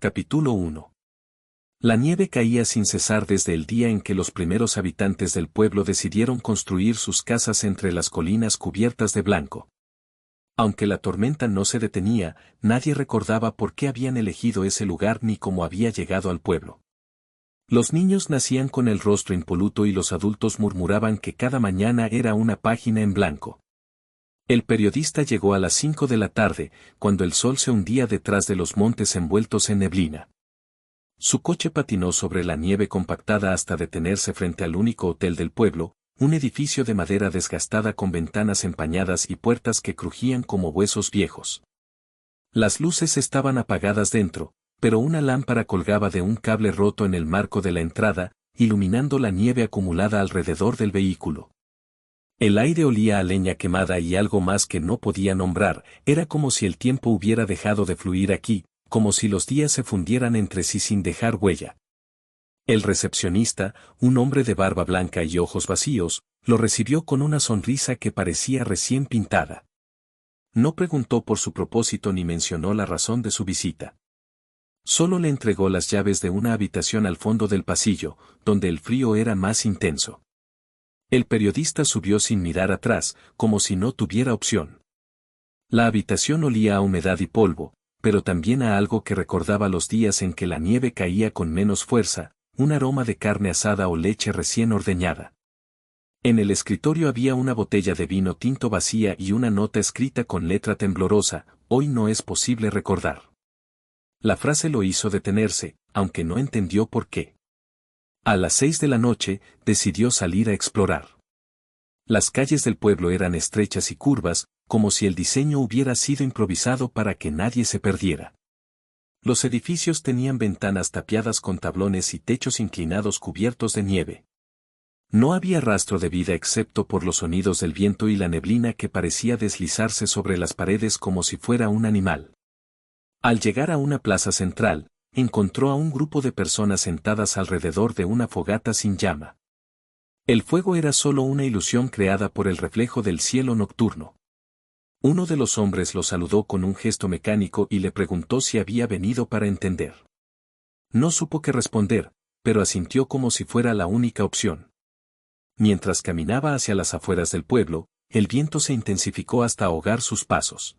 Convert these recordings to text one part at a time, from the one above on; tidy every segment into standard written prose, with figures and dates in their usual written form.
Capítulo 1. La nieve caía sin cesar desde el día en que los primeros habitantes del pueblo decidieron construir sus casas entre las colinas cubiertas de blanco. Aunque la tormenta no se detenía, nadie recordaba por qué habían elegido ese lugar ni cómo había llegado al pueblo. Los niños nacían con el rostro impoluto y los adultos murmuraban que cada mañana era una página en blanco. El periodista llegó a las 5 de la tarde, cuando el sol se hundía detrás de los montes envueltos en neblina. Su coche patinó sobre la nieve compactada hasta detenerse frente al único hotel del pueblo, un edificio de madera desgastada con ventanas empañadas y puertas que crujían como huesos viejos. Las luces estaban apagadas dentro, pero una lámpara colgaba de un cable roto en el marco de la entrada, iluminando la nieve acumulada alrededor del vehículo. El aire olía a leña quemada y algo más que no podía nombrar, era como si el tiempo hubiera dejado de fluir aquí, como si los días se fundieran entre sí sin dejar huella. El recepcionista, un hombre de barba blanca y ojos vacíos, lo recibió con una sonrisa que parecía recién pintada. No preguntó por su propósito ni mencionó la razón de su visita. Solo le entregó las llaves de una habitación al fondo del pasillo, donde el frío era más intenso. El periodista subió sin mirar atrás, como si no tuviera opción. La habitación olía a humedad y polvo, pero también a algo que recordaba los días en que la nieve caía con menos fuerza, un aroma de carne asada o leche recién ordeñada. En el escritorio había una botella de vino tinto vacía y una nota escrita con letra temblorosa: hoy no es posible recordar. La frase lo hizo detenerse, aunque no entendió por qué. A las 6 de la noche, decidió salir a explorar. Las calles del pueblo eran estrechas y curvas, como si el diseño hubiera sido improvisado para que nadie se perdiera. Los edificios tenían ventanas tapiadas con tablones y techos inclinados cubiertos de nieve. No había rastro de vida excepto por los sonidos del viento y la neblina que parecía deslizarse sobre las paredes como si fuera un animal. Al llegar a una plaza central, encontró a un grupo de personas sentadas alrededor de una fogata sin llama. El fuego era solo una ilusión creada por el reflejo del cielo nocturno. Uno de los hombres lo saludó con un gesto mecánico y le preguntó si había venido para entender. No supo qué responder, pero asintió como si fuera la única opción. Mientras caminaba hacia las afueras del pueblo, el viento se intensificó hasta ahogar sus pasos.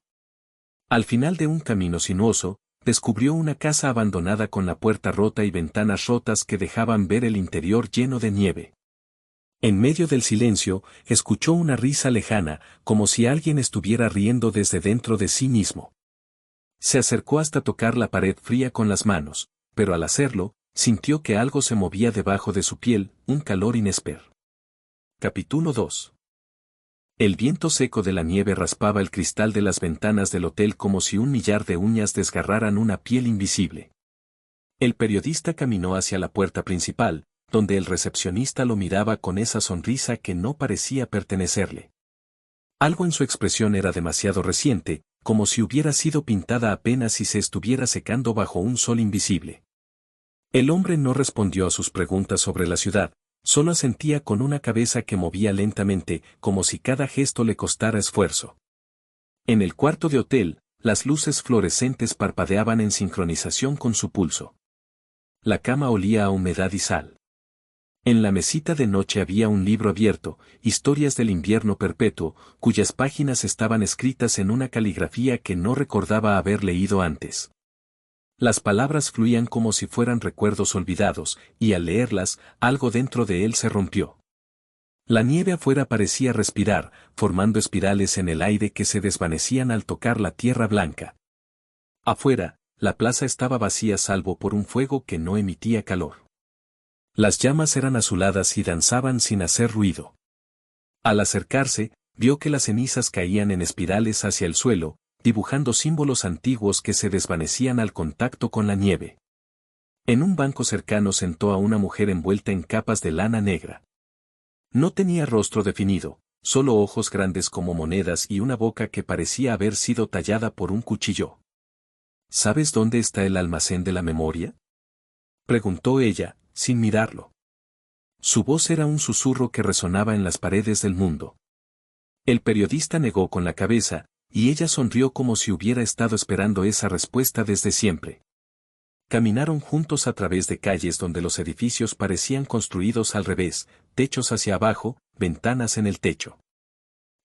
Al final de un camino sinuoso, descubrió una casa abandonada con la puerta rota y ventanas rotas que dejaban ver el interior lleno de nieve. En medio del silencio, escuchó una risa lejana, como si alguien estuviera riendo desde dentro de sí mismo. Se acercó hasta tocar la pared fría con las manos, pero al hacerlo, sintió que algo se movía debajo de su piel, un calor inesperado. Capítulo 2. El viento seco de la nieve raspaba el cristal de las ventanas del hotel como si un millar de uñas desgarraran una piel invisible. El periodista caminó hacia la puerta principal, donde el recepcionista lo miraba con esa sonrisa que no parecía pertenecerle. Algo en su expresión era demasiado reciente, como si hubiera sido pintada apenas si se estuviera secando bajo un sol invisible. El hombre no respondió a sus preguntas sobre la ciudad, solo asentía con una cabeza que movía lentamente, como si cada gesto le costara esfuerzo. En el cuarto de hotel, las luces fluorescentes parpadeaban en sincronización con su pulso. La cama olía a humedad y sal. En la mesita de noche había un libro abierto, Historias del invierno perpetuo, cuyas páginas estaban escritas en una caligrafía que no recordaba haber leído antes. Las palabras fluían como si fueran recuerdos olvidados, y al leerlas, algo dentro de él se rompió. La nieve afuera parecía respirar, formando espirales en el aire que se desvanecían al tocar la tierra blanca. Afuera, la plaza estaba vacía salvo por un fuego que no emitía calor. Las llamas eran azuladas y danzaban sin hacer ruido. Al acercarse, vio que las cenizas caían en espirales hacia el suelo, dibujando símbolos antiguos que se desvanecían al contacto con la nieve. En un banco cercano sentó a una mujer envuelta en capas de lana negra. No tenía rostro definido, solo ojos grandes como monedas y una boca que parecía haber sido tallada por un cuchillo. ¿Sabes dónde está el almacén de la memoria?, preguntó ella, sin mirarlo. Su voz era un susurro que resonaba en las paredes del mundo. El periodista negó con la cabeza, y ella sonrió como si hubiera estado esperando esa respuesta desde siempre. Caminaron juntos a través de calles donde los edificios parecían construidos al revés, techos hacia abajo, ventanas en el techo.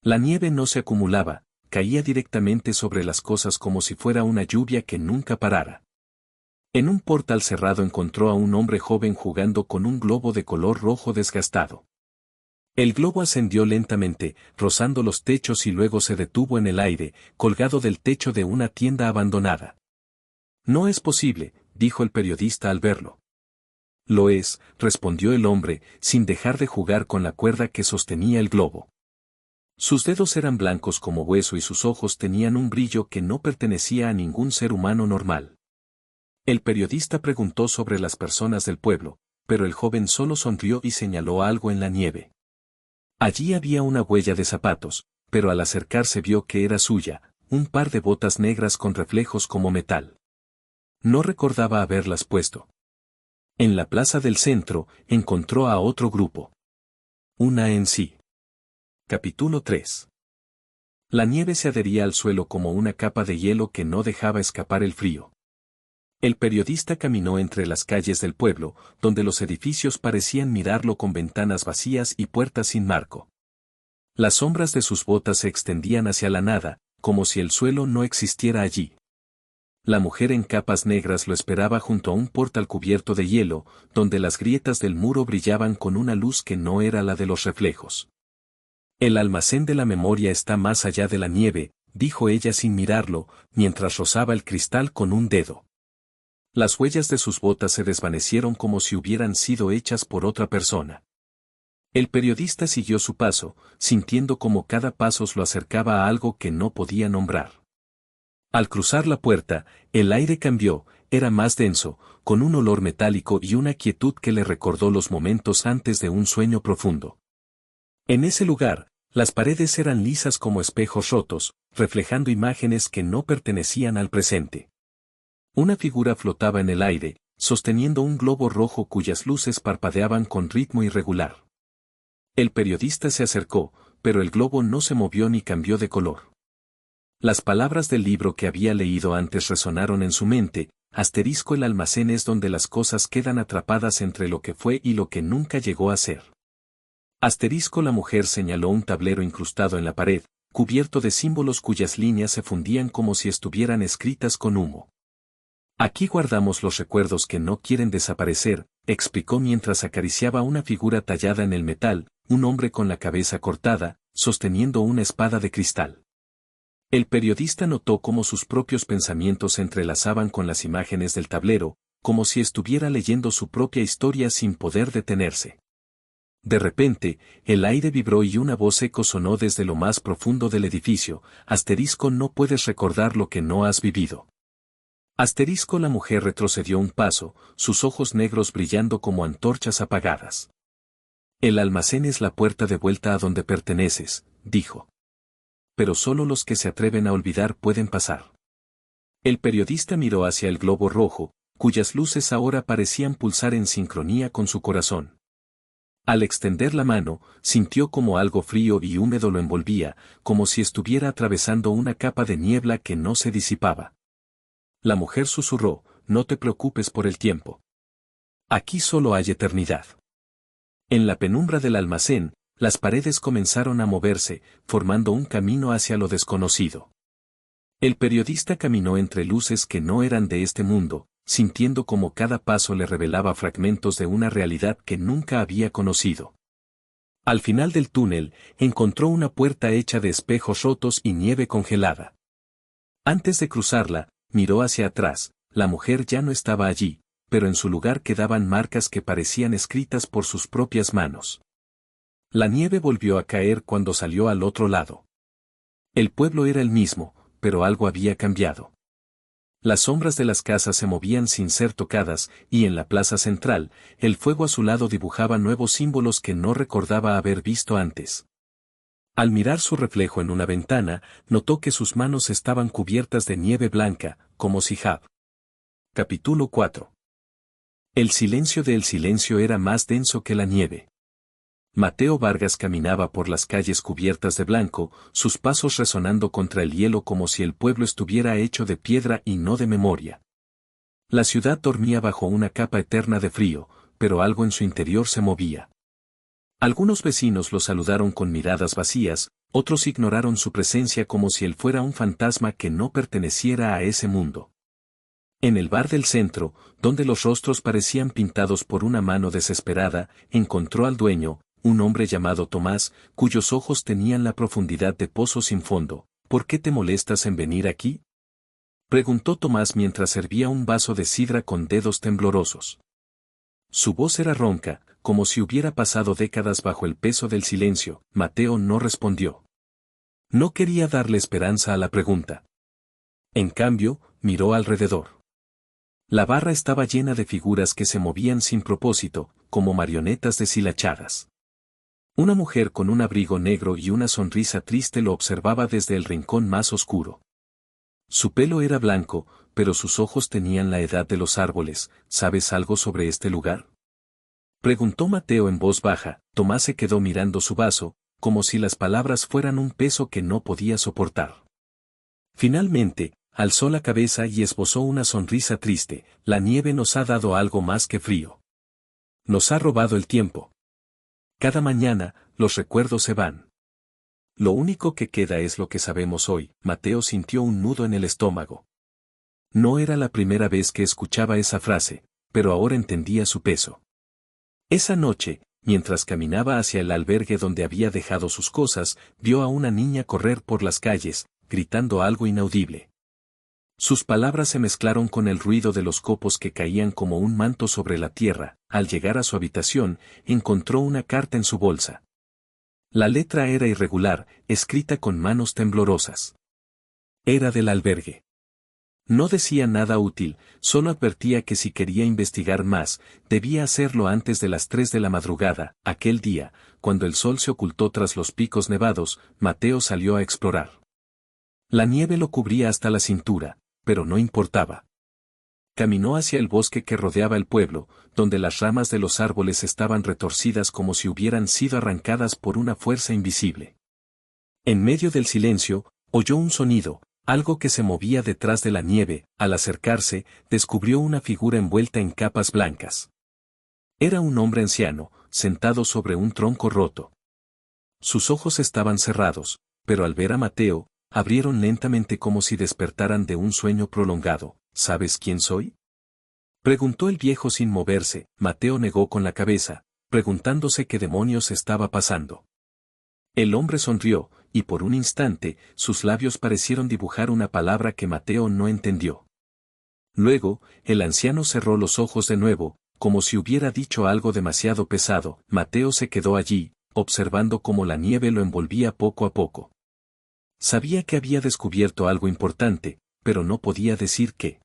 La nieve no se acumulaba, caía directamente sobre las cosas como si fuera una lluvia que nunca parara. En un portal cerrado encontró a un hombre joven jugando con un globo de color rojo desgastado. El globo ascendió lentamente, rozando los techos y luego se detuvo en el aire, colgado del techo de una tienda abandonada. No es posible, dijo el periodista al verlo. Lo es, respondió el hombre, sin dejar de jugar con la cuerda que sostenía el globo. Sus dedos eran blancos como hueso y sus ojos tenían un brillo que no pertenecía a ningún ser humano normal. El periodista preguntó sobre las personas del pueblo, pero el joven solo sonrió y señaló algo en la nieve. Allí había una huella de zapatos, pero al acercarse vio que era suya, un par de botas negras con reflejos como metal. No recordaba haberlas puesto. En la plaza del centro, encontró a otro grupo. Una en sí. Capítulo 3. La nieve se adhería al suelo como una capa de hielo que no dejaba escapar el frío. El periodista caminó entre las calles del pueblo, donde los edificios parecían mirarlo con ventanas vacías y puertas sin marco. Las sombras de sus botas se extendían hacia la nada, como si el suelo no existiera allí. La mujer en capas negras lo esperaba junto a un portal cubierto de hielo, donde las grietas del muro brillaban con una luz que no era la de los reflejos. El almacén de la memoria está más allá de la nieve, dijo ella sin mirarlo, mientras rozaba el cristal con un dedo. Las huellas de sus botas se desvanecieron como si hubieran sido hechas por otra persona. El periodista siguió su paso, sintiendo como cada paso lo acercaba a algo que no podía nombrar. Al cruzar la puerta, el aire cambió, era más denso, con un olor metálico y una quietud que le recordó los momentos antes de un sueño profundo. En ese lugar, las paredes eran lisas como espejos rotos, reflejando imágenes que no pertenecían al presente. Una figura flotaba en el aire, sosteniendo un globo rojo cuyas luces parpadeaban con ritmo irregular. El periodista se acercó, pero el globo no se movió ni cambió de color. Las palabras del libro que había leído antes resonaron en su mente, asterisco el almacén es donde las cosas quedan atrapadas entre lo que fue y lo que nunca llegó a ser. Asterisco la mujer señaló un tablero incrustado en la pared, cubierto de símbolos cuyas líneas se fundían como si estuvieran escritas con humo. Aquí guardamos los recuerdos que no quieren desaparecer, explicó mientras acariciaba una figura tallada en el metal, un hombre con la cabeza cortada, sosteniendo una espada de cristal. El periodista notó cómo sus propios pensamientos se entrelazaban con las imágenes del tablero, como si estuviera leyendo su propia historia sin poder detenerse. De repente, el aire vibró y una voz eco sonó desde lo más profundo del edificio, asterisco no puedes recordar lo que no has vivido. Asterisco la mujer retrocedió un paso, sus ojos negros brillando como antorchas apagadas. El almacén es la puerta de vuelta a donde perteneces, dijo. Pero solo los que se atreven a olvidar pueden pasar. El periodista miró hacia el globo rojo, cuyas luces ahora parecían pulsar en sincronía con su corazón. Al extender la mano, sintió como algo frío y húmedo lo envolvía, como si estuviera atravesando una capa de niebla que no se disipaba. La mujer susurró, no te preocupes por el tiempo. Aquí solo hay eternidad. En la penumbra del almacén, las paredes comenzaron a moverse, formando un camino hacia lo desconocido. El periodista caminó entre luces que no eran de este mundo, sintiendo como cada paso le revelaba fragmentos de una realidad que nunca había conocido. Al final del túnel, encontró una puerta hecha de espejos rotos y nieve congelada. Antes de cruzarla, miró hacia atrás, la mujer ya no estaba allí, pero en su lugar quedaban marcas que parecían escritas por sus propias manos. La nieve volvió a caer cuando salió al otro lado. El pueblo era el mismo, pero algo había cambiado. Las sombras de las casas se movían sin ser tocadas, y en la plaza central, el fuego a su lado dibujaba nuevos símbolos que no recordaba haber visto antes. Al mirar su reflejo en una ventana, notó que sus manos estaban cubiertas de nieve blanca, como sijab. Capítulo 4. El silencio del silencio era más denso que la nieve. Mateo Vargas caminaba por las calles cubiertas de blanco, sus pasos resonando contra el hielo como si el pueblo estuviera hecho de piedra y no de memoria. La ciudad dormía bajo una capa eterna de frío, pero algo en su interior se movía. Algunos vecinos lo saludaron con miradas vacías, otros ignoraron su presencia como si él fuera un fantasma que no perteneciera a ese mundo. En el bar del centro, donde los rostros parecían pintados por una mano desesperada, encontró al dueño, un hombre llamado Tomás, cuyos ojos tenían la profundidad de pozos sin fondo. ¿Por qué te molestas en venir aquí?, preguntó Tomás mientras servía un vaso de sidra con dedos temblorosos. Su voz era ronca, como si hubiera pasado décadas bajo el peso del silencio. Mateo no respondió. No quería darle esperanza a la pregunta. En cambio, miró alrededor. La barra estaba llena de figuras que se movían sin propósito, como marionetas deshilachadas. Una mujer con un abrigo negro y una sonrisa triste lo observaba desde el rincón más oscuro. Su pelo era blanco, pero sus ojos tenían la edad de los árboles. ¿Sabes algo sobre este lugar?, preguntó Mateo en voz baja. Tomás se quedó mirando su vaso, como si las palabras fueran un peso que no podía soportar. Finalmente, alzó la cabeza y esbozó una sonrisa triste. La nieve nos ha dado algo más que frío. Nos ha robado el tiempo. Cada mañana, los recuerdos se van. Lo único que queda es lo que sabemos hoy. Mateo sintió un nudo en el estómago. No era la primera vez que escuchaba esa frase, pero ahora entendía su peso. Esa noche, mientras caminaba hacia el albergue donde había dejado sus cosas, vio a una niña correr por las calles, gritando algo inaudible. Sus palabras se mezclaron con el ruido de los copos que caían como un manto sobre la tierra. Al llegar a su habitación, encontró una carta en su bolsa. La letra era irregular, escrita con manos temblorosas. Era del albergue. No decía nada útil, solo advertía que si quería investigar más, debía hacerlo antes de las 3 de la madrugada. Aquel día, cuando el sol se ocultó tras los picos nevados, Mateo salió a explorar. La nieve lo cubría hasta la cintura, pero no importaba. Caminó hacia el bosque que rodeaba el pueblo, donde las ramas de los árboles estaban retorcidas como si hubieran sido arrancadas por una fuerza invisible. En medio del silencio, oyó un sonido, algo que se movía detrás de la nieve. Al acercarse, descubrió una figura envuelta en capas blancas. Era un hombre anciano, sentado sobre un tronco roto. Sus ojos estaban cerrados, pero al ver a Mateo, abrieron lentamente como si despertaran de un sueño prolongado. ¿Sabes quién soy?, preguntó el viejo sin moverse. Mateo negó con la cabeza, preguntándose qué demonios estaba pasando. El hombre sonrió, y por un instante, sus labios parecieron dibujar una palabra que Mateo no entendió. Luego, el anciano cerró los ojos de nuevo, como si hubiera dicho algo demasiado pesado. Mateo se quedó allí, observando cómo la nieve lo envolvía poco a poco. Sabía que había descubierto algo importante, pero no podía decir qué.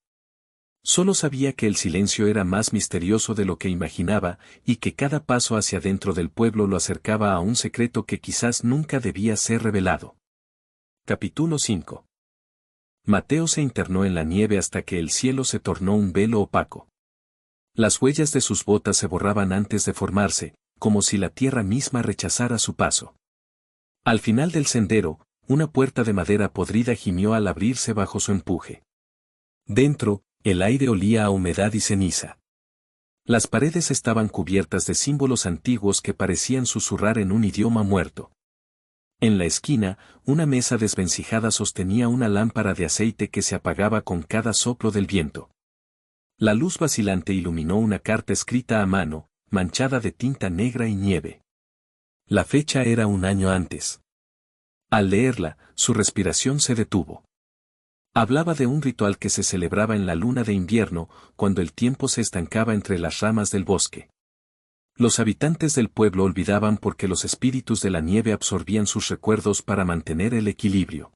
Solo sabía que el silencio era más misterioso de lo que imaginaba, y que cada paso hacia dentro del pueblo lo acercaba a un secreto que quizás nunca debía ser revelado. Capítulo 5. Mateo se internó en la nieve hasta que el cielo se tornó un velo opaco. Las huellas de sus botas se borraban antes de formarse, como si la tierra misma rechazara su paso. Al final del sendero, una puerta de madera podrida gimió al abrirse bajo su empuje. Dentro, el aire olía a humedad y ceniza. Las paredes estaban cubiertas de símbolos antiguos que parecían susurrar en un idioma muerto. En la esquina, una mesa desvencijada sostenía una lámpara de aceite que se apagaba con cada soplo del viento. La luz vacilante iluminó una carta escrita a mano, manchada de tinta negra y nieve. La fecha era un año antes. Al leerla, su respiración se detuvo. Hablaba de un ritual que se celebraba en la luna de invierno, cuando el tiempo se estancaba entre las ramas del bosque. Los habitantes del pueblo olvidaban porque los espíritus de la nieve absorbían sus recuerdos para mantener el equilibrio.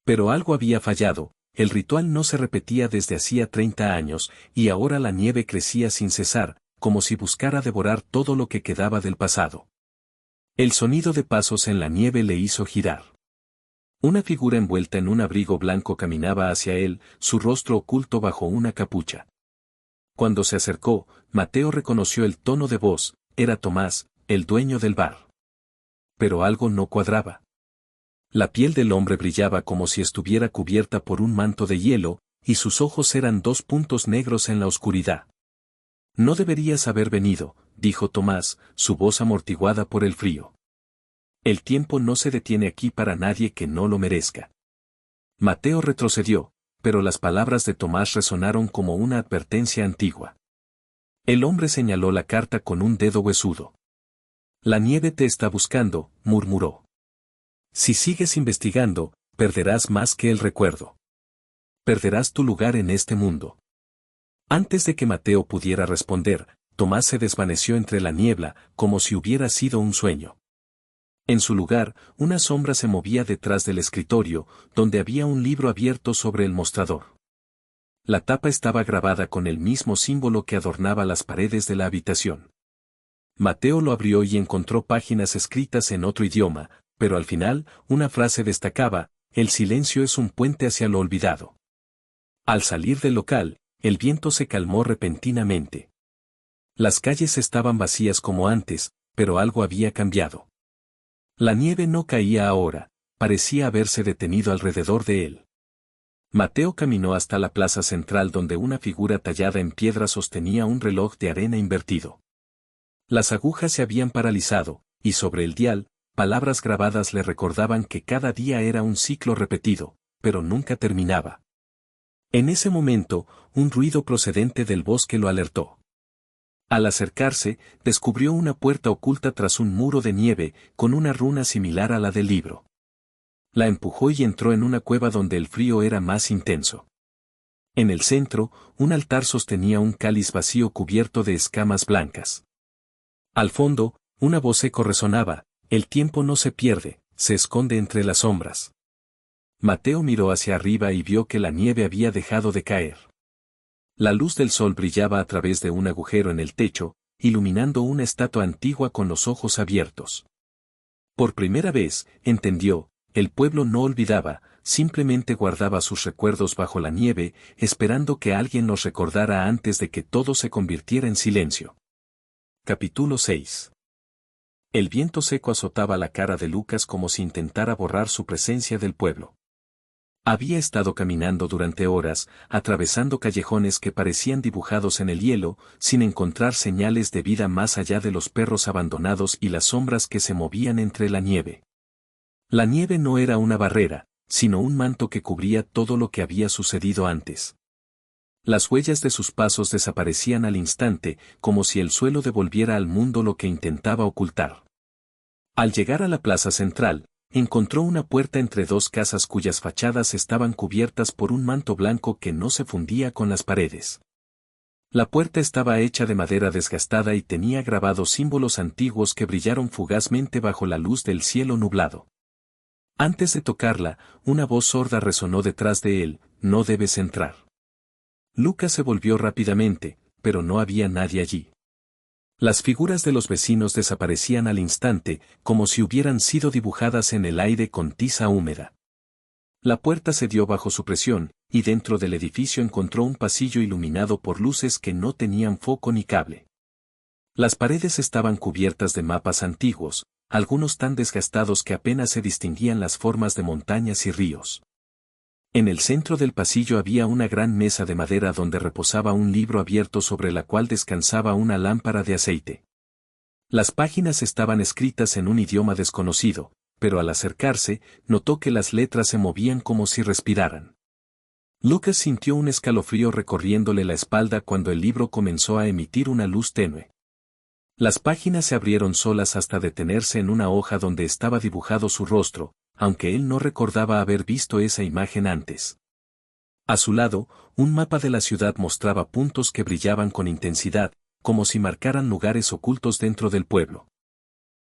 Pero algo había fallado, el ritual no se repetía desde hacía 30 años, y ahora la nieve crecía sin cesar, como si buscara devorar todo lo que quedaba del pasado. El sonido de pasos en la nieve le hizo girar. Una figura envuelta en un abrigo blanco caminaba hacia él, su rostro oculto bajo una capucha. Cuando se acercó, Mateo reconoció el tono de voz. Era Tomás, el dueño del bar. Pero algo no cuadraba. La piel del hombre brillaba como si estuviera cubierta por un manto de hielo, y sus ojos eran dos puntos negros en la oscuridad. No deberías haber venido, dijo Tomás, su voz amortiguada por el frío. El tiempo no se detiene aquí para nadie que no lo merezca. Mateo retrocedió, pero las palabras de Tomás resonaron como una advertencia antigua. El hombre señaló la carta con un dedo huesudo. La nieve te está buscando, murmuró. Si sigues investigando, perderás más que el recuerdo. Perderás tu lugar en este mundo. Antes de que Mateo pudiera responder, Tomás se desvaneció entre la niebla, como si hubiera sido un sueño. En su lugar, una sombra se movía detrás del escritorio, donde había un libro abierto sobre el mostrador. La tapa estaba grabada con el mismo símbolo que adornaba las paredes de la habitación. Mateo lo abrió y encontró páginas escritas en otro idioma, pero al final, una frase destacaba: el silencio es un puente hacia lo olvidado. Al salir del local, el viento se calmó repentinamente. Las calles estaban vacías como antes, pero algo había cambiado. La nieve no caía ahora, parecía haberse detenido alrededor de él. Mateo caminó hasta la plaza central donde una figura tallada en piedra sostenía un reloj de arena invertido. Las agujas se habían paralizado, y sobre el dial, palabras grabadas le recordaban que cada día era un ciclo repetido, pero nunca terminaba. En ese momento, un ruido procedente del bosque lo alertó. Al acercarse, descubrió una puerta oculta tras un muro de nieve, con una runa similar a la del libro. La empujó y entró en una cueva donde el frío era más intenso. En el centro, un altar sostenía un cáliz vacío cubierto de escamas blancas. Al fondo, una voz eco resonaba: el tiempo no se pierde, se esconde entre las sombras. Mateo miró hacia arriba y vio que la nieve había dejado de caer. La luz del sol brillaba a través de un agujero en el techo, iluminando una estatua antigua con los ojos abiertos. Por primera vez, entendió, el pueblo no olvidaba, simplemente guardaba sus recuerdos bajo la nieve, esperando que alguien los recordara antes de que todo se convirtiera en silencio. Capítulo 6. El viento seco azotaba la cara de Lucas como si intentara borrar su presencia del pueblo. Había estado caminando durante horas, atravesando callejones que parecían dibujados en el hielo, sin encontrar señales de vida más allá de los perros abandonados y las sombras que se movían entre la nieve. La nieve no era una barrera, sino un manto que cubría todo lo que había sucedido antes. Las huellas de sus pasos desaparecían al instante, como si el suelo devolviera al mundo lo que intentaba ocultar. Al llegar a la plaza central, encontró una puerta entre dos casas cuyas fachadas estaban cubiertas por un manto blanco que no se fundía con las paredes. La puerta estaba hecha de madera desgastada y tenía grabados símbolos antiguos que brillaron fugazmente bajo la luz del cielo nublado. Antes de tocarla, una voz sorda resonó detrás de él: no debes entrar. Lucas se volvió rápidamente, pero no había nadie allí. Las figuras de los vecinos desaparecían al instante, como si hubieran sido dibujadas en el aire con tiza húmeda. La puerta cedió bajo su presión, y dentro del edificio encontró un pasillo iluminado por luces que no tenían foco ni cable. Las paredes estaban cubiertas de mapas antiguos, algunos tan desgastados que apenas se distinguían las formas de montañas y ríos. En el centro del pasillo había una gran mesa de madera donde reposaba un libro abierto sobre la cual descansaba una lámpara de aceite. Las páginas estaban escritas en un idioma desconocido, pero al acercarse, notó que las letras se movían como si respiraran. Lucas sintió un escalofrío recorriéndole la espalda cuando el libro comenzó a emitir una luz tenue. Las páginas se abrieron solas hasta detenerse en una hoja donde estaba dibujado su rostro, aunque él no recordaba haber visto esa imagen antes. A su lado, un mapa de la ciudad mostraba puntos que brillaban con intensidad, como si marcaran lugares ocultos dentro del pueblo.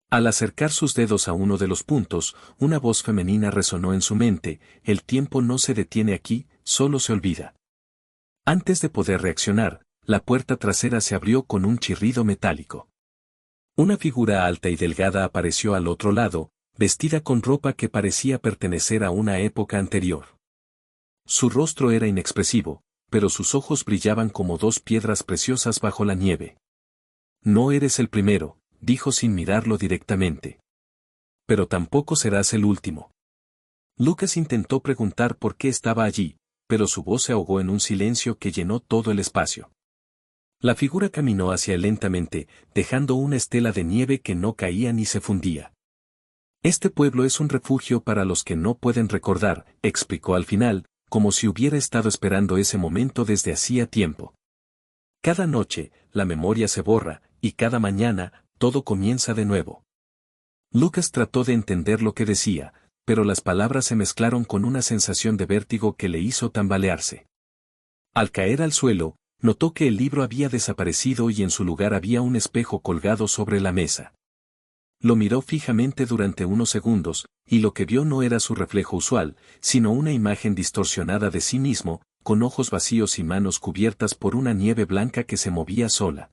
Al acercar sus dedos a uno de los puntos, una voz femenina resonó en su mente: el tiempo no se detiene aquí, solo se olvida. Antes de poder reaccionar, la puerta trasera se abrió con un chirrido metálico. Una figura alta y delgada apareció al otro lado, vestida con ropa que parecía pertenecer a una época anterior. Su rostro era inexpresivo, pero sus ojos brillaban como dos piedras preciosas bajo la nieve. No eres el primero, dijo sin mirarlo directamente. Pero tampoco serás el último. Lucas intentó preguntar por qué estaba allí, pero su voz se ahogó en un silencio que llenó todo el espacio. La figura caminó hacia él lentamente, dejando una estela de nieve que no caía ni se fundía. Este pueblo es un refugio para los que no pueden recordar, explicó al final, como si hubiera estado esperando ese momento desde hacía tiempo. Cada noche, la memoria se borra, y cada mañana, todo comienza de nuevo. Lucas trató de entender lo que decía, pero las palabras se mezclaron con una sensación de vértigo que le hizo tambalearse. Al caer al suelo, notó que el libro había desaparecido y en su lugar había un espejo colgado sobre la mesa. Lo miró fijamente durante unos segundos, y lo que vio no era su reflejo usual, sino una imagen distorsionada de sí mismo, con ojos vacíos y manos cubiertas por una nieve blanca que se movía sola.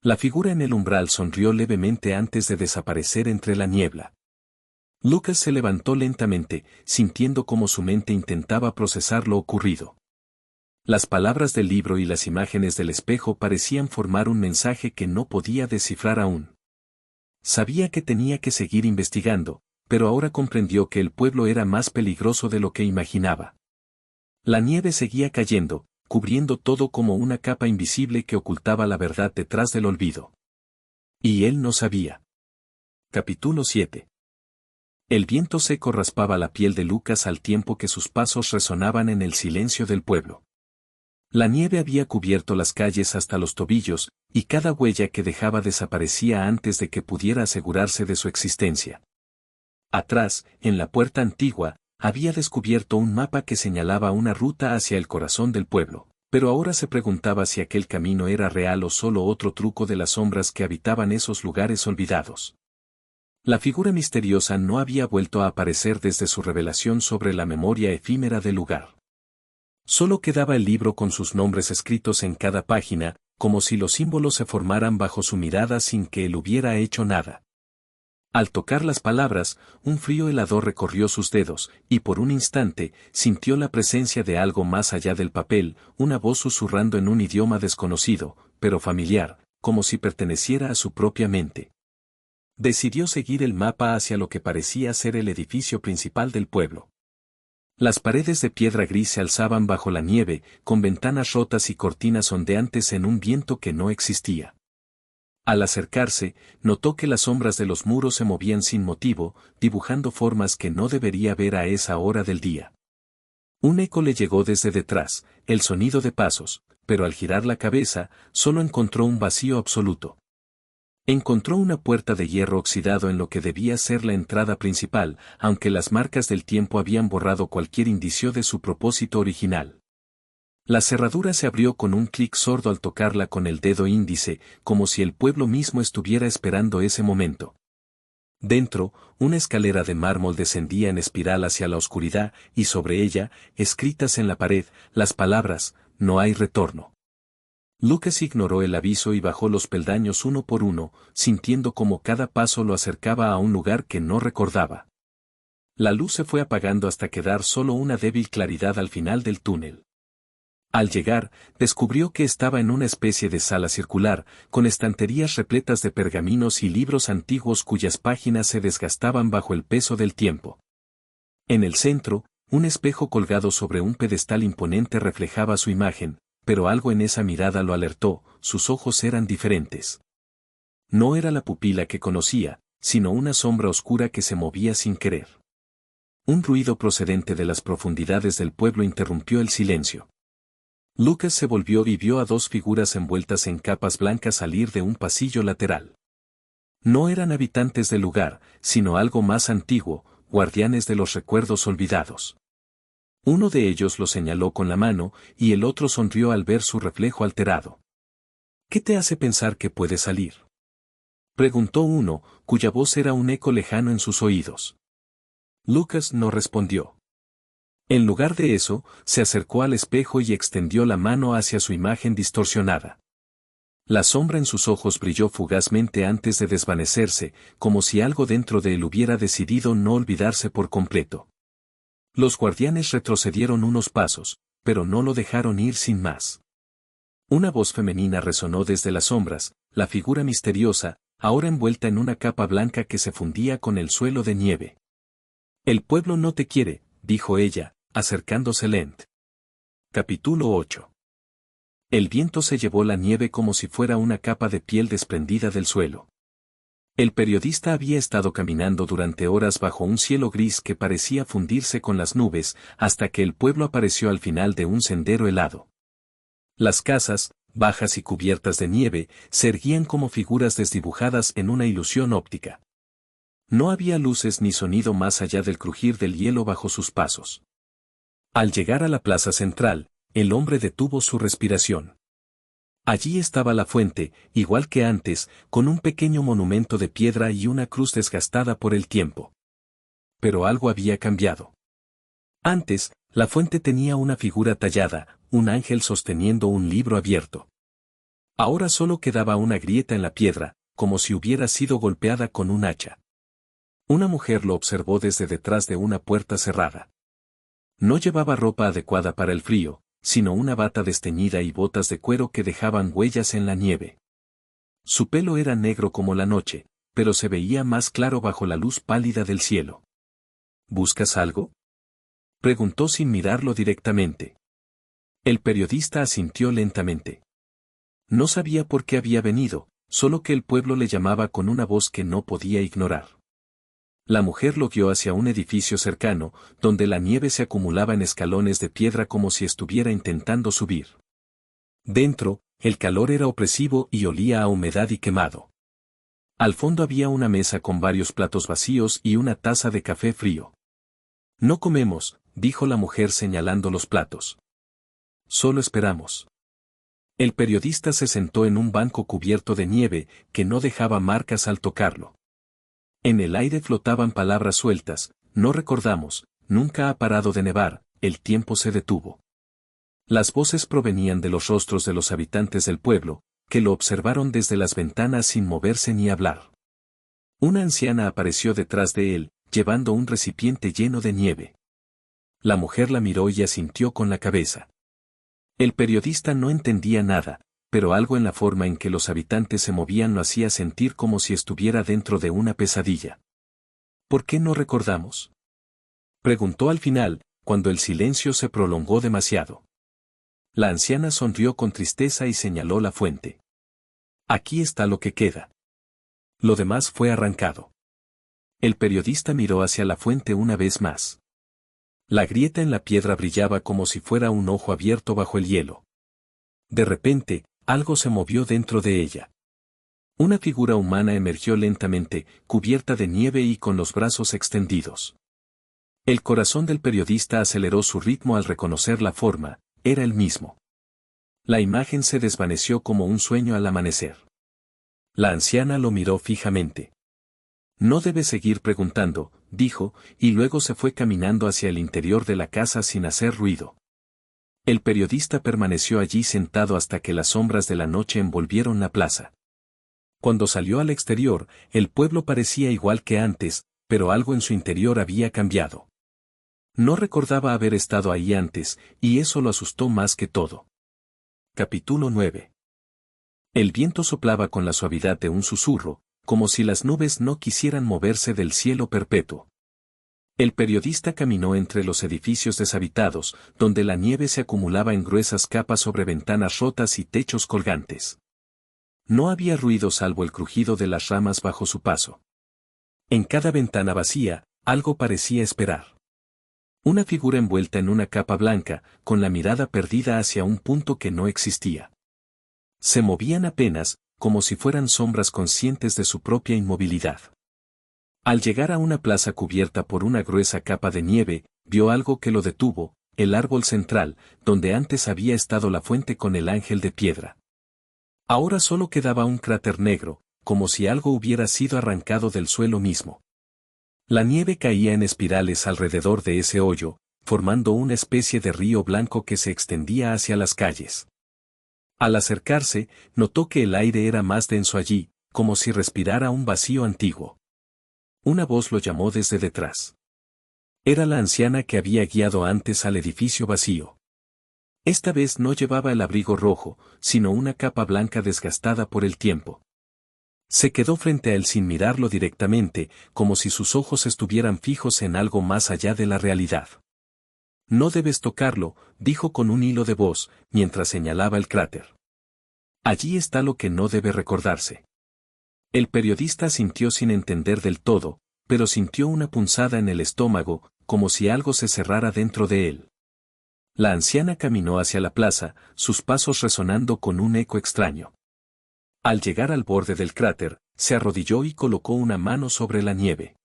La figura en el umbral sonrió levemente antes de desaparecer entre la niebla. Lucas se levantó lentamente, sintiendo cómo su mente intentaba procesar lo ocurrido. Las palabras del libro y las imágenes del espejo parecían formar un mensaje que no podía descifrar aún. Sabía que tenía que seguir investigando, pero ahora comprendió que el pueblo era más peligroso de lo que imaginaba. La nieve seguía cayendo, cubriendo todo como una capa invisible que ocultaba la verdad detrás del olvido. Y él no sabía. Capítulo 7. El viento seco raspaba la piel de Lucas al tiempo que sus pasos resonaban en el silencio del pueblo. La nieve había cubierto las calles hasta los tobillos, y cada huella que dejaba desaparecía antes de que pudiera asegurarse de su existencia. Atrás, en la puerta antigua, había descubierto un mapa que señalaba una ruta hacia el corazón del pueblo, pero ahora se preguntaba si aquel camino era real o solo otro truco de las sombras que habitaban esos lugares olvidados. La figura misteriosa no había vuelto a aparecer desde su revelación sobre la memoria efímera del lugar. Solo quedaba el libro con sus nombres escritos en cada página, como si los símbolos se formaran bajo su mirada sin que él hubiera hecho nada. Al tocar las palabras, un frío helador recorrió sus dedos, y por un instante, sintió la presencia de algo más allá del papel, una voz susurrando en un idioma desconocido, pero familiar, como si perteneciera a su propia mente. Decidió seguir el mapa hacia lo que parecía ser el edificio principal del pueblo. Las paredes de piedra gris se alzaban bajo la nieve, con ventanas rotas y cortinas ondeantes en un viento que no existía. Al acercarse, notó que las sombras de los muros se movían sin motivo, dibujando formas que no debería ver a esa hora del día. Un eco le llegó desde detrás, el sonido de pasos, pero al girar la cabeza, solo encontró un vacío absoluto. Encontró una puerta de hierro oxidado en lo que debía ser la entrada principal, aunque las marcas del tiempo habían borrado cualquier indicio de su propósito original. La cerradura se abrió con un clic sordo al tocarla con el dedo índice, como si el pueblo mismo estuviera esperando ese momento. Dentro, una escalera de mármol descendía en espiral hacia la oscuridad, y sobre ella, escritas en la pared, las palabras, "No hay retorno". Lucas ignoró el aviso y bajó los peldaños uno por uno, sintiendo como cada paso lo acercaba a un lugar que no recordaba. La luz se fue apagando hasta quedar solo una débil claridad al final del túnel. Al llegar, descubrió que estaba en una especie de sala circular, con estanterías repletas de pergaminos y libros antiguos cuyas páginas se desgastaban bajo el peso del tiempo. En el centro, un espejo colgado sobre un pedestal imponente reflejaba su imagen, pero algo en esa mirada lo alertó, sus ojos eran diferentes. No era la pupila que conocía, sino una sombra oscura que se movía sin querer. Un ruido procedente de las profundidades del pueblo interrumpió el silencio. Lucas se volvió y vio a dos figuras envueltas en capas blancas salir de un pasillo lateral. No eran habitantes del lugar, sino algo más antiguo, guardianes de los recuerdos olvidados. Uno de ellos lo señaló con la mano, y el otro sonrió al ver su reflejo alterado. ¿Qué te hace pensar que puede salir?, preguntó uno, cuya voz era un eco lejano en sus oídos. Lucas no respondió. En lugar de eso, se acercó al espejo y extendió la mano hacia su imagen distorsionada. La sombra en sus ojos brilló fugazmente antes de desvanecerse, como si algo dentro de él hubiera decidido no olvidarse por completo. Los guardianes retrocedieron unos pasos, pero no lo dejaron ir sin más. Una voz femenina resonó desde las sombras, la figura misteriosa, ahora envuelta en una capa blanca que se fundía con el suelo de nieve. El pueblo no te quiere, dijo ella, acercándose lent. Capítulo 8. El viento se llevó la nieve como si fuera una capa de piel desprendida del suelo. El periodista había estado caminando durante horas bajo un cielo gris que parecía fundirse con las nubes, hasta que el pueblo apareció al final de un sendero helado. Las casas, bajas y cubiertas de nieve, se erguían como figuras desdibujadas en una ilusión óptica. No había luces ni sonido más allá del crujir del hielo bajo sus pasos. Al llegar a la plaza central, el hombre detuvo su respiración. Allí estaba la fuente, igual que antes, con un pequeño monumento de piedra y una cruz desgastada por el tiempo. Pero algo había cambiado. Antes, la fuente tenía una figura tallada, un ángel sosteniendo un libro abierto. Ahora solo quedaba una grieta en la piedra, como si hubiera sido golpeada con un hacha. Una mujer lo observó desde detrás de una puerta cerrada. No llevaba ropa adecuada para el frío, sino una bata desteñida y botas de cuero que dejaban huellas en la nieve. Su pelo era negro como la noche, pero se veía más claro bajo la luz pálida del cielo. ¿Buscas algo?, preguntó sin mirarlo directamente. El periodista asintió lentamente. No sabía por qué había venido, solo que el pueblo le llamaba con una voz que no podía ignorar. La mujer lo guió hacia un edificio cercano, donde la nieve se acumulaba en escalones de piedra como si estuviera intentando subir. Dentro, el calor era opresivo y olía a humedad y quemado. Al fondo había una mesa con varios platos vacíos y una taza de café frío. «No comemos», dijo la mujer señalando los platos. «Solo esperamos». El periodista se sentó en un banco cubierto de nieve, que no dejaba marcas al tocarlo. En el aire flotaban palabras sueltas: «No recordamos», «Nunca ha parado de nevar», «El tiempo se detuvo». Las voces provenían de los rostros de los habitantes del pueblo, que lo observaron desde las ventanas sin moverse ni hablar. Una anciana apareció detrás de él, llevando un recipiente lleno de nieve. La mujer la miró y asintió con la cabeza. El periodista no entendía nada, pero algo en la forma en que los habitantes se movían lo hacía sentir como si estuviera dentro de una pesadilla. ¿Por qué no recordamos?, preguntó al final, cuando el silencio se prolongó demasiado. La anciana sonrió con tristeza y señaló la fuente. «Aquí está lo que queda. Lo demás fue arrancado». El periodista miró hacia la fuente una vez más. La grieta en la piedra brillaba como si fuera un ojo abierto bajo el hielo. De repente, algo se movió dentro de ella. Una figura humana emergió lentamente, cubierta de nieve y con los brazos extendidos. El corazón del periodista aceleró su ritmo al reconocer la forma: era el mismo. La imagen se desvaneció como un sueño al amanecer. La anciana lo miró fijamente. «No debes seguir preguntando», dijo, y luego se fue caminando hacia el interior de la casa sin hacer ruido. El periodista permaneció allí sentado hasta que las sombras de la noche envolvieron la plaza. Cuando salió al exterior, el pueblo parecía igual que antes, pero algo en su interior había cambiado. No recordaba haber estado ahí antes, y eso lo asustó más que todo. Capítulo 9. El viento soplaba con la suavidad de un susurro, como si las nubes no quisieran moverse del cielo perpetuo. El periodista caminó entre los edificios deshabitados, donde la nieve se acumulaba en gruesas capas sobre ventanas rotas y techos colgantes. No había ruido salvo el crujido de las ramas bajo su paso. En cada ventana vacía, algo parecía esperar. Una figura envuelta en una capa blanca, con la mirada perdida hacia un punto que no existía. Se movían apenas, como si fueran sombras conscientes de su propia inmovilidad. Al llegar a una plaza cubierta por una gruesa capa de nieve, vio algo que lo detuvo: el árbol central, donde antes había estado la fuente con el ángel de piedra. Ahora solo quedaba un cráter negro, como si algo hubiera sido arrancado del suelo mismo. La nieve caía en espirales alrededor de ese hoyo, formando una especie de río blanco que se extendía hacia las calles. Al acercarse, notó que el aire era más denso allí, como si respirara un vacío antiguo. Una voz lo llamó desde detrás. Era la anciana que había guiado antes al edificio vacío. Esta vez no llevaba el abrigo rojo, sino una capa blanca desgastada por el tiempo. Se quedó frente a él sin mirarlo directamente, como si sus ojos estuvieran fijos en algo más allá de la realidad. No debes tocarlo, dijo con un hilo de voz, mientras señalaba el cráter. Allí está lo que no debe recordarse. El periodista asintió sin entender del todo, pero sintió una punzada en el estómago, como si algo se cerrara dentro de él. La anciana caminó hacia la plaza, sus pasos resonando con un eco extraño. Al llegar al borde del cráter, se arrodilló y colocó una mano sobre la nieve.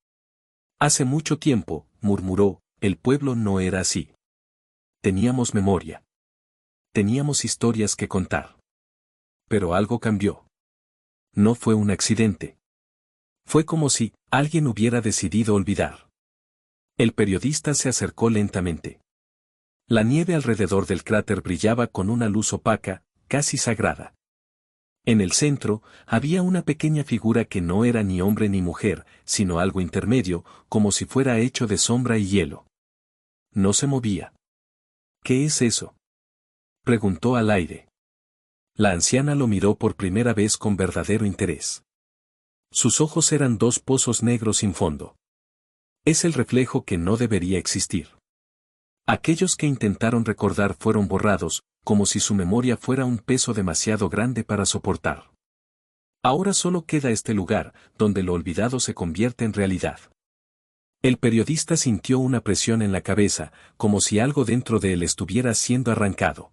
Hace mucho tiempo, murmuró, el pueblo no era así. Teníamos memoria. Teníamos historias que contar. Pero algo cambió. No fue un accidente. Fue como si alguien hubiera decidido olvidar. El periodista se acercó lentamente. La nieve alrededor del cráter brillaba con una luz opaca, casi sagrada. En el centro, había una pequeña figura que no era ni hombre ni mujer, sino algo intermedio, como si fuera hecho de sombra y hielo. No se movía. ¿Qué es eso?, preguntó al aire. La anciana lo miró por primera vez con verdadero interés. Sus ojos eran dos pozos negros sin fondo. Es el reflejo que no debería existir. Aquellos que intentaron recordar fueron borrados, como si su memoria fuera un peso demasiado grande para soportar. Ahora solo queda este lugar, donde lo olvidado se convierte en realidad. El periodista sintió una presión en la cabeza, como si algo dentro de él estuviera siendo arrancado.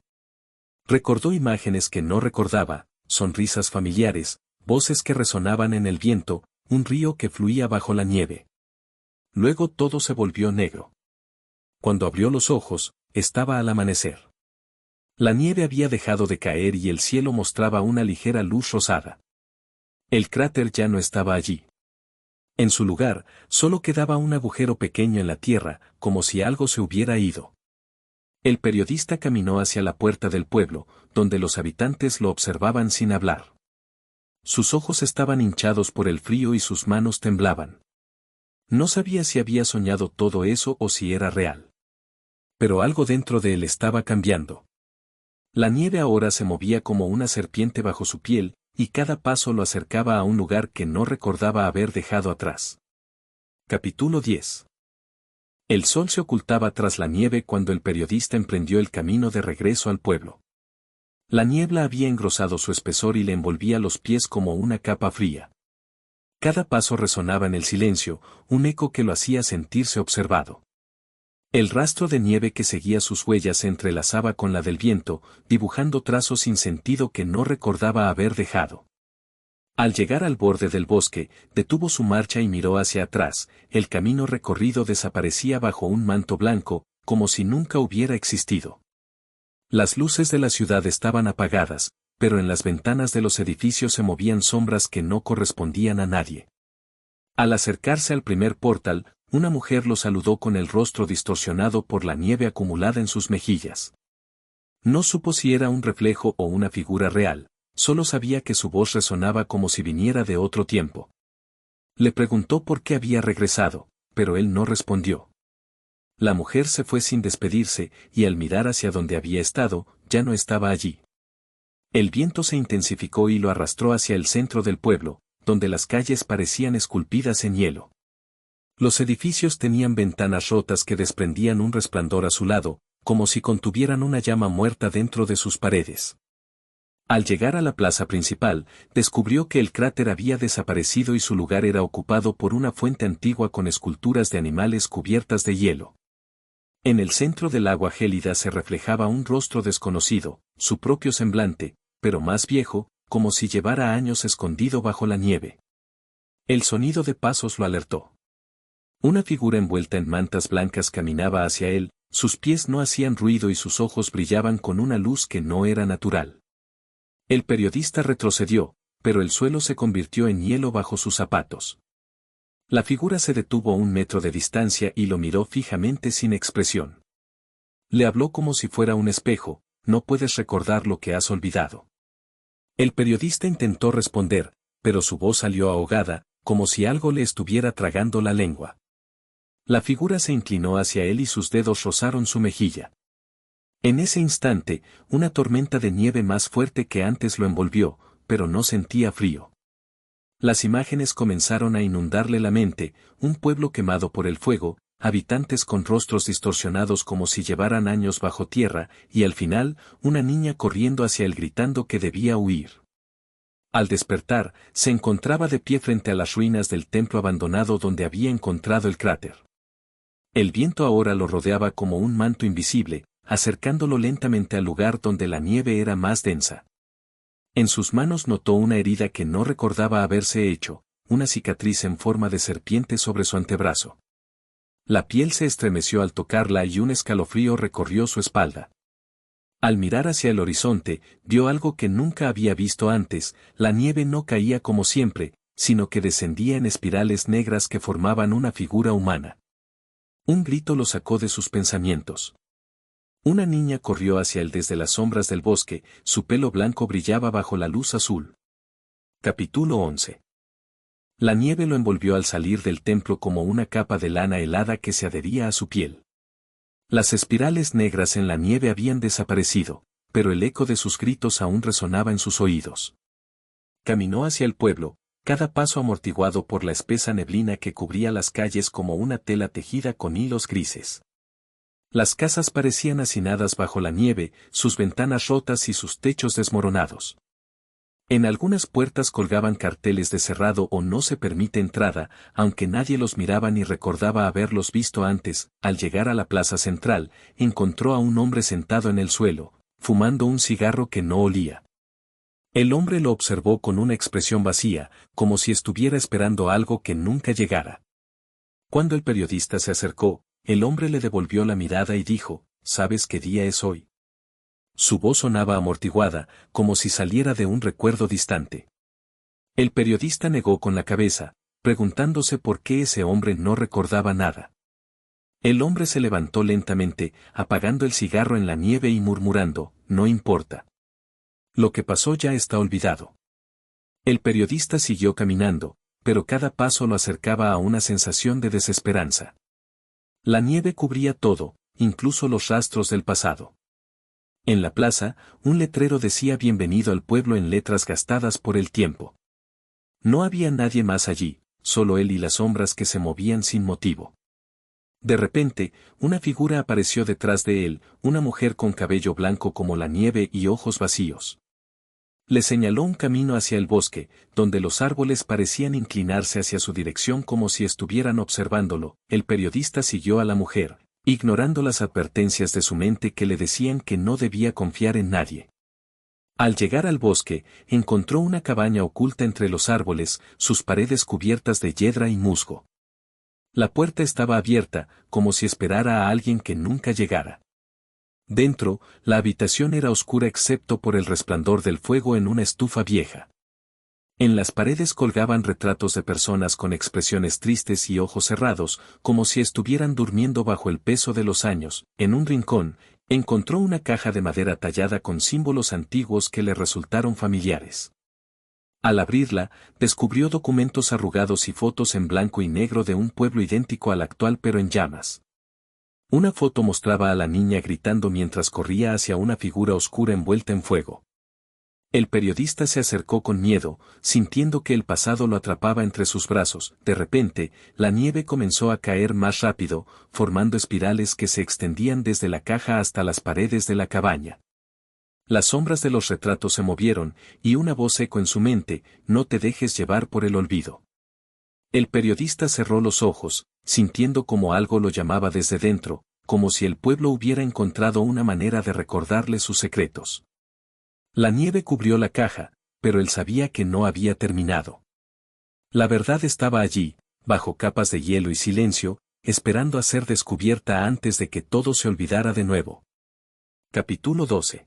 Recordó imágenes que no recordaba, sonrisas familiares, voces que resonaban en el viento, un río que fluía bajo la nieve. Luego todo se volvió negro. Cuando abrió los ojos, estaba al amanecer. La nieve había dejado de caer y el cielo mostraba una ligera luz rosada. El cráter ya no estaba allí. En su lugar, solo quedaba un agujero pequeño en la tierra, como si algo se hubiera ido. El periodista caminó hacia la puerta del pueblo, donde los habitantes lo observaban sin hablar. Sus ojos estaban hinchados por el frío y sus manos temblaban. No sabía si había soñado todo eso o si era real. Pero algo dentro de él estaba cambiando. La nieve ahora se movía como una serpiente bajo su piel, y cada paso lo acercaba a un lugar que no recordaba haber dejado atrás. Capítulo 10. El sol se ocultaba tras la nieve cuando el periodista emprendió el camino de regreso al pueblo. La niebla había engrosado su espesor y le envolvía los pies como una capa fría. Cada paso resonaba en el silencio, un eco que lo hacía sentirse observado. El rastro de nieve que seguía sus huellas se entrelazaba con la del viento, dibujando trazos sin sentido que no recordaba haber dejado. Al llegar al borde del bosque, detuvo su marcha y miró hacia atrás, el camino recorrido desaparecía bajo un manto blanco, como si nunca hubiera existido. Las luces de la ciudad estaban apagadas, pero en las ventanas de los edificios se movían sombras que no correspondían a nadie. Al acercarse al primer portal, una mujer lo saludó con el rostro distorsionado por la nieve acumulada en sus mejillas. No supo si era un reflejo o una figura real, solo sabía que su voz resonaba como si viniera de otro tiempo. Le preguntó por qué había regresado, pero él no respondió. La mujer se fue sin despedirse, y al mirar hacia donde había estado, ya no estaba allí. El viento se intensificó y lo arrastró hacia el centro del pueblo, donde las calles parecían esculpidas en hielo. Los edificios tenían ventanas rotas que desprendían un resplandor azulado, como si contuvieran una llama muerta dentro de sus paredes. Al llegar a la plaza principal, descubrió que el cráter había desaparecido y su lugar era ocupado por una fuente antigua con esculturas de animales cubiertas de hielo. En el centro del agua gélida se reflejaba un rostro desconocido, su propio semblante, pero más viejo, como si llevara años escondido bajo la nieve. El sonido de pasos lo alertó. Una figura envuelta en mantas blancas caminaba hacia él, sus pies no hacían ruido y sus ojos brillaban con una luz que no era natural. El periodista retrocedió, pero el suelo se convirtió en hielo bajo sus zapatos. La figura se detuvo a 1 metro de distancia y lo miró fijamente sin expresión. Le habló como si fuera un espejo, no puedes recordar lo que has olvidado. El periodista intentó responder, pero su voz salió ahogada, como si algo le estuviera tragando la lengua. La figura se inclinó hacia él y sus dedos rozaron su mejilla. En ese instante, una tormenta de nieve más fuerte que antes lo envolvió, pero no sentía frío. Las imágenes comenzaron a inundarle la mente, un pueblo quemado por el fuego, habitantes con rostros distorsionados como si llevaran años bajo tierra, y al final, una niña corriendo hacia él gritando que debía huir. Al despertar, se encontraba de pie frente a las ruinas del templo abandonado donde había encontrado el cráter. El viento ahora lo rodeaba como un manto invisible, acercándolo lentamente al lugar donde la nieve era más densa. En sus manos notó una herida que no recordaba haberse hecho, una cicatriz en forma de serpiente sobre su antebrazo. La piel se estremeció al tocarla y un escalofrío recorrió su espalda. Al mirar hacia el horizonte, vio algo que nunca había visto antes: la nieve no caía como siempre, sino que descendía en espirales negras que formaban una figura humana. Un grito lo sacó de sus pensamientos. Una niña corrió hacia él desde las sombras del bosque, su pelo blanco brillaba bajo la luz azul. Capítulo 11. La nieve lo envolvió al salir del templo como una capa de lana helada que se adhería a su piel. Las espirales negras en la nieve habían desaparecido, pero el eco de sus gritos aún resonaba en sus oídos. Caminó hacia el pueblo, cada paso amortiguado por la espesa neblina que cubría las calles como una tela tejida con hilos grises. Las casas parecían hacinadas bajo la nieve, sus ventanas rotas y sus techos desmoronados. En algunas puertas colgaban carteles de cerrado o no se permite entrada, aunque nadie los miraba ni recordaba haberlos visto antes. Al llegar a la plaza central, encontró a un hombre sentado en el suelo, fumando un cigarro que no olía. El hombre lo observó con una expresión vacía, como si estuviera esperando algo que nunca llegara. Cuando el periodista se acercó, el hombre le devolvió la mirada y dijo: ¿Sabes qué día es hoy? Su voz sonaba amortiguada, como si saliera de un recuerdo distante. El periodista negó con la cabeza, preguntándose por qué ese hombre no recordaba nada. El hombre se levantó lentamente, apagando el cigarro en la nieve y murmurando: no importa. Lo que pasó ya está olvidado. El periodista siguió caminando, pero cada paso lo acercaba a una sensación de desesperanza. La nieve cubría todo, incluso los rastros del pasado. En la plaza, un letrero decía bienvenido al pueblo en letras gastadas por el tiempo. No había nadie más allí, solo él y las sombras que se movían sin motivo. De repente, una figura apareció detrás de él, una mujer con cabello blanco como la nieve y ojos vacíos. Le señaló un camino hacia el bosque, donde los árboles parecían inclinarse hacia su dirección como si estuvieran observándolo. El periodista siguió a la mujer, ignorando las advertencias de su mente que le decían que no debía confiar en nadie. Al llegar al bosque, encontró una cabaña oculta entre los árboles, sus paredes cubiertas de hiedra y musgo. La puerta estaba abierta, como si esperara a alguien que nunca llegara. Dentro, la habitación era oscura excepto por el resplandor del fuego en una estufa vieja. En las paredes colgaban retratos de personas con expresiones tristes y ojos cerrados, como si estuvieran durmiendo bajo el peso de los años. En un rincón, encontró una caja de madera tallada con símbolos antiguos que le resultaron familiares. Al abrirla, descubrió documentos arrugados y fotos en blanco y negro de un pueblo idéntico al actual pero en llamas. Una foto mostraba a la niña gritando mientras corría hacia una figura oscura envuelta en fuego. El periodista se acercó con miedo, sintiendo que el pasado lo atrapaba entre sus brazos. De repente, la nieve comenzó a caer más rápido, formando espirales que se extendían desde la caja hasta las paredes de la cabaña. Las sombras de los retratos se movieron, y una voz eco en su mente: no te dejes llevar por el olvido. El periodista cerró los ojos, sintiendo como algo lo llamaba desde dentro, como si el pueblo hubiera encontrado una manera de recordarle sus secretos. La nieve cubrió la caja, pero él sabía que no había terminado. La verdad estaba allí, bajo capas de hielo y silencio, esperando a ser descubierta antes de que todo se olvidara de nuevo. Capítulo 12.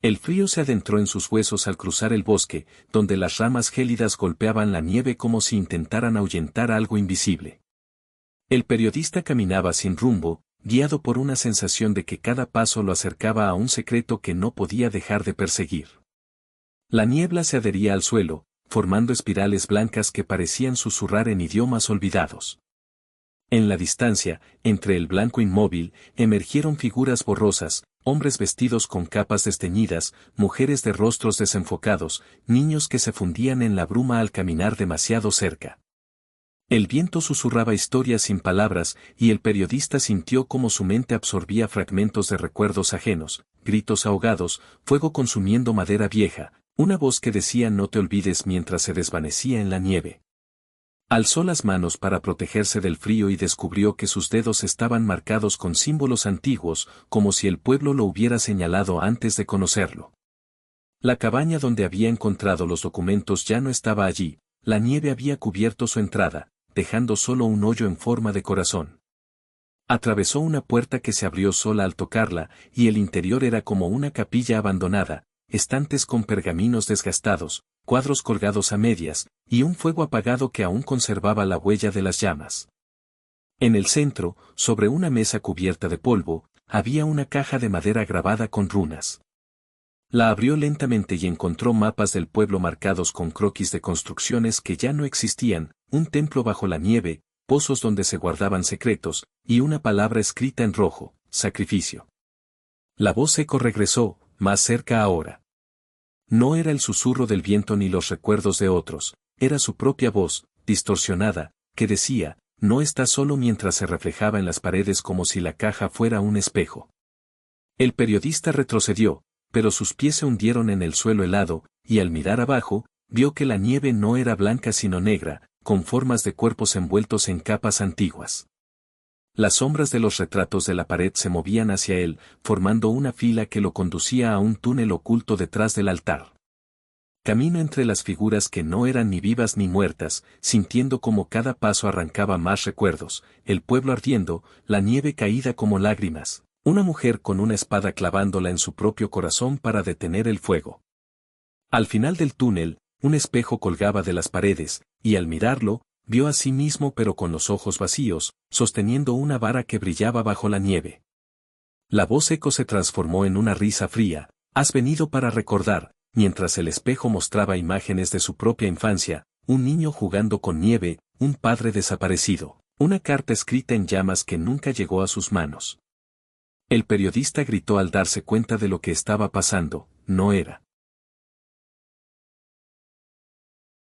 El frío se adentró en sus huesos al cruzar el bosque, donde las ramas gélidas golpeaban la nieve como si intentaran ahuyentar algo invisible. El periodista caminaba sin rumbo, guiado por una sensación de que cada paso lo acercaba a un secreto que no podía dejar de perseguir. La niebla se adhería al suelo, formando espirales blancas que parecían susurrar en idiomas olvidados. En la distancia, entre el blanco inmóvil, emergieron figuras borrosas, hombres vestidos con capas desteñidas, mujeres de rostros desenfocados, niños que se fundían en la bruma al caminar demasiado cerca. El viento susurraba historias sin palabras, y el periodista sintió cómo su mente absorbía fragmentos de recuerdos ajenos, gritos ahogados, fuego consumiendo madera vieja, una voz que decía no te olvides mientras se desvanecía en la nieve. Alzó las manos para protegerse del frío y descubrió que sus dedos estaban marcados con símbolos antiguos, como si el pueblo lo hubiera señalado antes de conocerlo. La cabaña donde había encontrado los documentos ya no estaba allí, la nieve había cubierto su entrada, dejando solo un hoyo en forma de corazón. Atravesó una puerta que se abrió sola al tocarla, y el interior era como una capilla abandonada, estantes con pergaminos desgastados, cuadros colgados a medias, y un fuego apagado que aún conservaba la huella de las llamas. En el centro, sobre una mesa cubierta de polvo, había una caja de madera grabada con runas. La abrió lentamente y encontró mapas del pueblo marcados con croquis de construcciones que ya no existían, un templo bajo la nieve, pozos donde se guardaban secretos, y una palabra escrita en rojo, sacrificio. La voz eco regresó, más cerca ahora. No era el susurro del viento ni los recuerdos de otros, era su propia voz, distorsionada, que decía, no estás solo mientras se reflejaba en las paredes como si la caja fuera un espejo. El periodista retrocedió, pero sus pies se hundieron en el suelo helado, y al mirar abajo, vio que la nieve no era blanca sino negra, con formas de cuerpos envueltos en capas antiguas. Las sombras de los retratos de la pared se movían hacia él, formando una fila que lo conducía a un túnel oculto detrás del altar. Camino entre las figuras que no eran ni vivas ni muertas, sintiendo como cada paso arrancaba más recuerdos, el pueblo ardiendo, la nieve caída como lágrimas, una mujer con una espada clavándola en su propio corazón para detener el fuego. Al final del túnel, un espejo colgaba de las paredes, y al mirarlo, vio a sí mismo pero con los ojos vacíos, sosteniendo una vara que brillaba bajo la nieve. La voz eco se transformó en una risa fría, has venido para recordar, mientras el espejo mostraba imágenes de su propia infancia, un niño jugando con nieve, un padre desaparecido, una carta escrita en llamas que nunca llegó a sus manos. El periodista gritó al darse cuenta de lo que estaba pasando, no era